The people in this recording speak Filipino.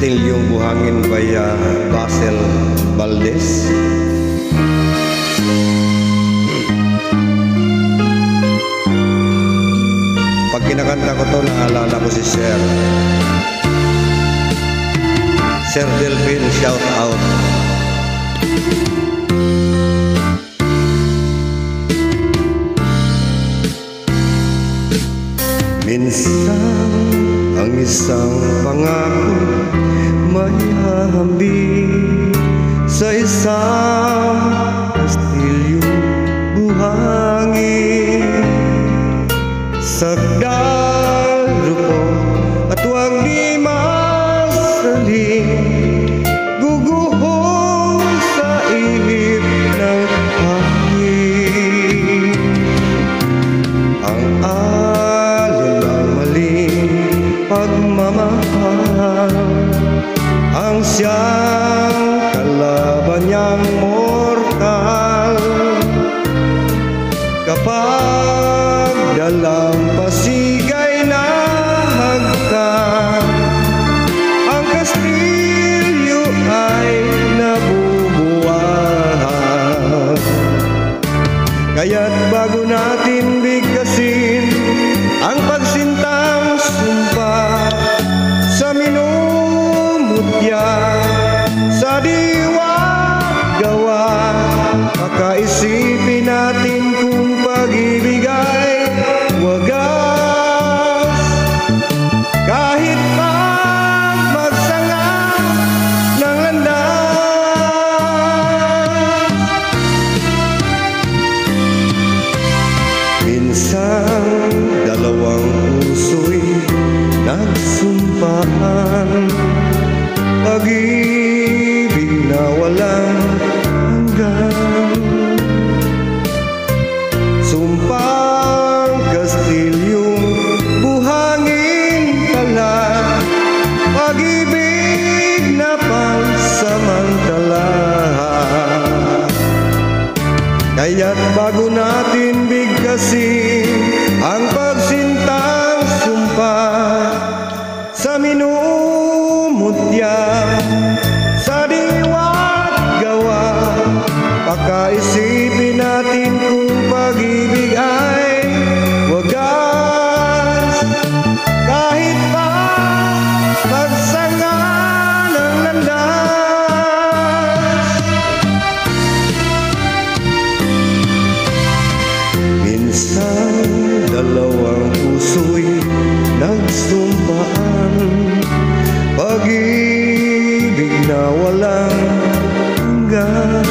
Castilyong Buhangin by Basil Valdez. Pag kinakanta ko to, naalala ko si Sir Delvin, shout out. Minsan ang isang pangako may hahambing sa isang kastilyong buhangin. Sagdal, rupok at huwag di masaling, guguhong sa ihip ng hangin. Ang alon ng maling pagmamahal, ang siyang kalaban niyang mortal. Kapag dalampasigay na hagkan, ang kastilyo ay nabubuwag. Kaya't bago natin bigkasin ang pagsintang sumpa sa minumutya, sa diwa't gawa, pakaisipin natin kung pag-ibig ay wagas. Kahit pa magsanga ng landas, minsan dalawang puso'y nagsumpaan, pag-ibig na walang hanggan. Sumpang kastilyong buhangin pala, pag-ibig na pansamantala. Kaya't bago natin bigkasin ang pagsintang sumpa sa minumutya, sa diwa't gawa, pakaisipin natin kung pag-ibig ay wagas. Kahit pa magsanga ng landas, minsan dalawang puso'y nagsumpaan, pag-ibig na walang hanggan.